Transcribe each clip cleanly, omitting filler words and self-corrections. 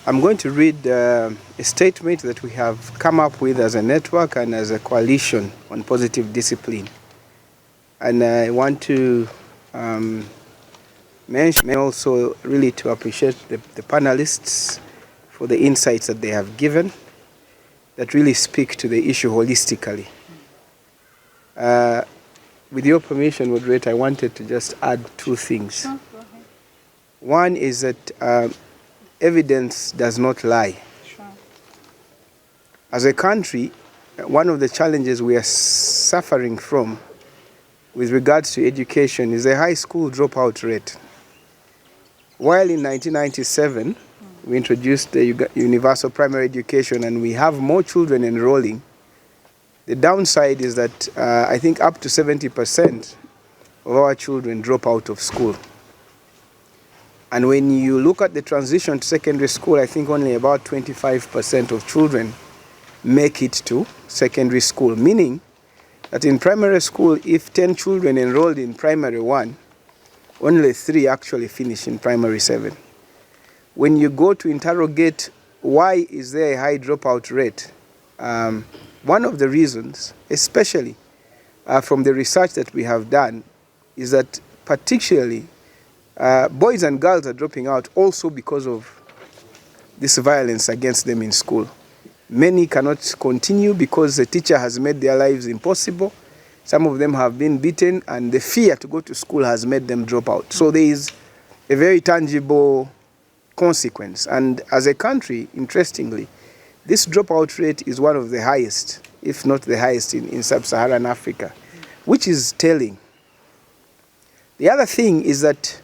I'm going to read a statement that we have come up with as a network and as a coalition on positive discipline. And I want to mention also really to appreciate the panelists for the insights that they have given that really speak to the issue holistically. With your permission, moderator, I wanted to just add two things. Sure, go ahead. One is that evidence does not lie. Sure. As a country, one of the challenges we are suffering from with regards to education is a high school dropout rate. While in 1997, we introduced the universal primary education and we have more children enrolling, the downside is that I think up to 70% of our children drop out of school. And when you look at the transition to secondary school, I think only about 25% of children make it to secondary school, meaning that in primary school, if 10 children enrolled in primary 1, only 3 actually finish in primary 7. When you go to interrogate why is there a high dropout rate, one of the reasons, especially from the research that we have done, is that particularly boys and girls are dropping out also because of this violence against them in school. Many cannot continue because the teacher has made their lives impossible. Some of them have been beaten and the fear to go to school has made them drop out. So there is a very tangible consequence. And as a country, interestingly, this dropout rate is one of the highest, if not the highest in sub-Saharan Africa, which is telling. The other thing is that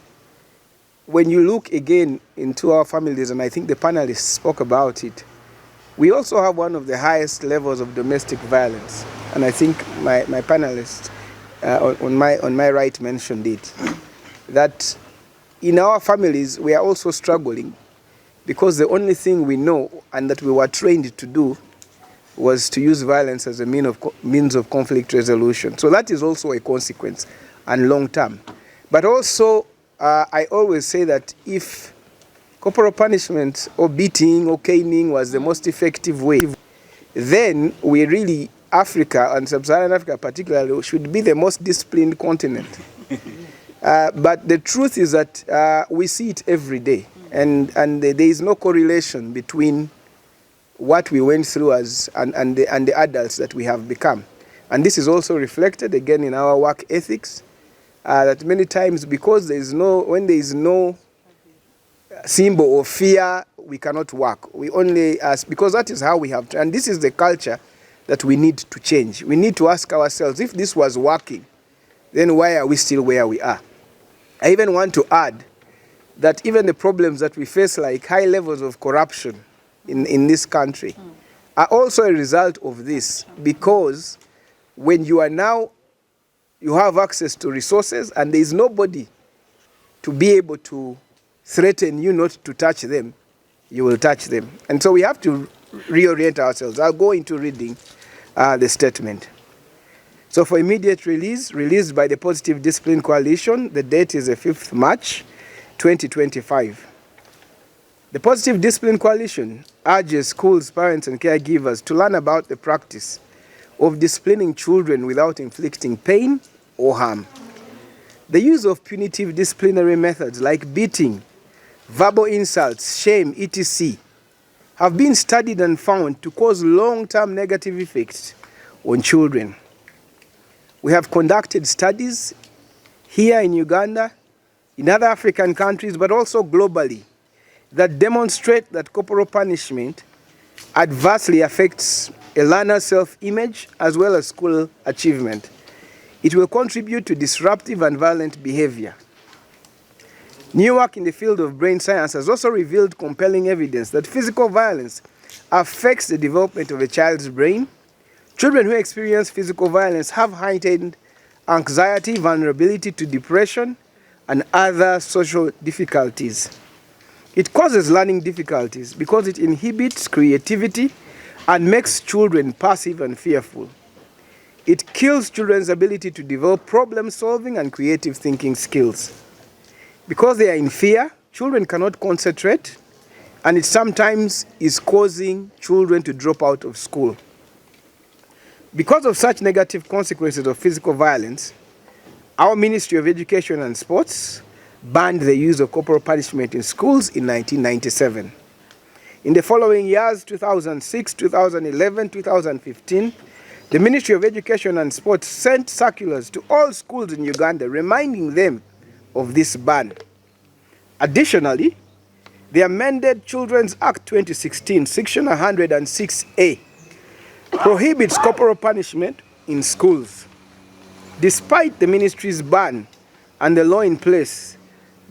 when you look again into our families, and I think the panelists spoke about it, we also have one of the highest levels of domestic violence. And I think my panelists on my right mentioned it, that in our families we are also struggling because the only thing we know and that we were trained to do was to use violence as a means of conflict resolution. So that is also a consequence and long term. But also, I always say that if corporal punishment or beating or caning was the most effective way, then we really, Africa and sub-Saharan Africa particularly, should be the most disciplined continent. But the truth is that we see it every day, and there is no correlation between what we went through and the adults that we have become. And this is also reflected again in our work ethics, that many times because when there is no symbol of fear, we cannot work. We only ask, because that is how we have, and this is the culture that we need to change. We need to ask ourselves, if this was working, then why are we still where we are? I even want to add that even the problems that we face, like high levels of corruption in this country, are also a result of this, because when you have access to resources and there is nobody to be able to threaten you not to touch them, you will touch them. And so we have to reorient ourselves. I'll go into reading the statement. So for immediate release, released by the Positive Discipline Coalition, the date is the 5th March, 2025. The Positive Discipline Coalition urges schools, parents, and caregivers to learn about the practice of disciplining children without inflicting pain or harm. The use of punitive disciplinary methods like beating, verbal insults, shame, etc. have been studied and found to cause long-term negative effects on children. We have conducted studies here in Uganda, in other African countries, but also globally, that demonstrate that corporal punishment adversely affects a learner's self-image as well as school achievement. It will contribute to disruptive and violent behavior. New work in the field of brain science has also revealed compelling evidence that physical violence affects the development of a child's brain. Children who experience physical violence have heightened anxiety, vulnerability to depression, and other social difficulties. It causes learning difficulties because it inhibits creativity and makes children passive and fearful. It kills children's ability to develop problem-solving and creative thinking skills. Because they are in fear, children cannot concentrate, and it sometimes is causing children to drop out of school. Because of such negative consequences of physical violence, our Ministry of Education and Sports banned the use of corporal punishment in schools in 1997. In the following years, 2006, 2011, 2015, the Ministry of Education and Sports sent circulars to all schools in Uganda reminding them of this ban. Additionally, the amended Children's Act 2016, Section 106A, prohibits corporal punishment in schools. Despite the ministry's ban and the law in place,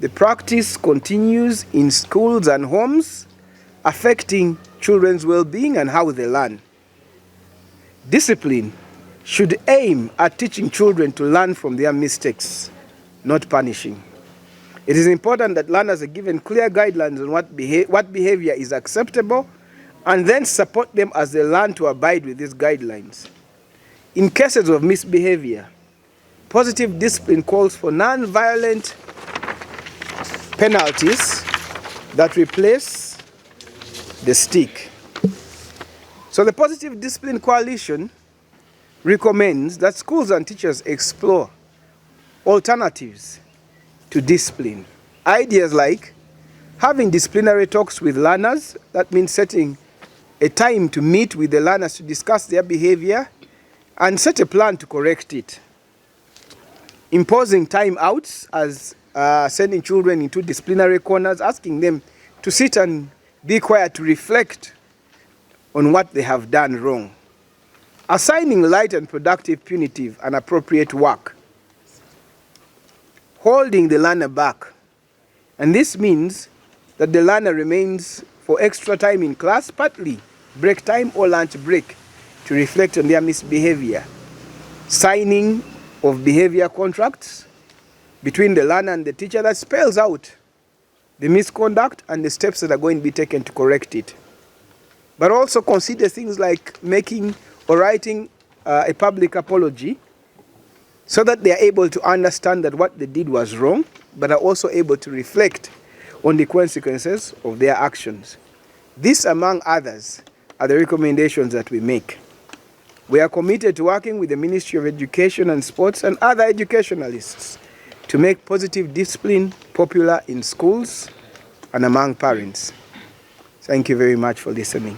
the practice continues in schools and homes, affecting children's well-being and how they learn. Discipline should aim at teaching children to learn from their mistakes, not punishing. It is important that learners are given clear guidelines on what behavior is acceptable, and then support them as they learn to abide with these guidelines. In cases of misbehavior, positive discipline calls for non-violent penalties that replace the stick. So the Positive Discipline Coalition recommends that schools and teachers explore alternatives to discipline. Ideas like having disciplinary talks with learners, that means setting a time to meet with the learners to discuss their behavior and set a plan to correct it. Imposing time-outs, as sending children into disciplinary corners, asking them to sit and be quiet to reflect on what they have done wrong. Assigning light and productive, punitive and appropriate work. Holding the learner back. And this means that the learner remains for extra time in class, partly break time or lunch break, to reflect on their misbehavior. Signing of behavior contracts between the learner and the teacher that spells out the misconduct and the steps that are going to be taken to correct it. But also consider things like making or writing a public apology, so that they are able to understand that what they did was wrong, but are also able to reflect on the consequences of their actions. These, among others, are the recommendations that we make. We are committed to working with the Ministry of Education and Sports and other educationalists to make positive discipline popular in schools and among parents. Thank you very much for listening.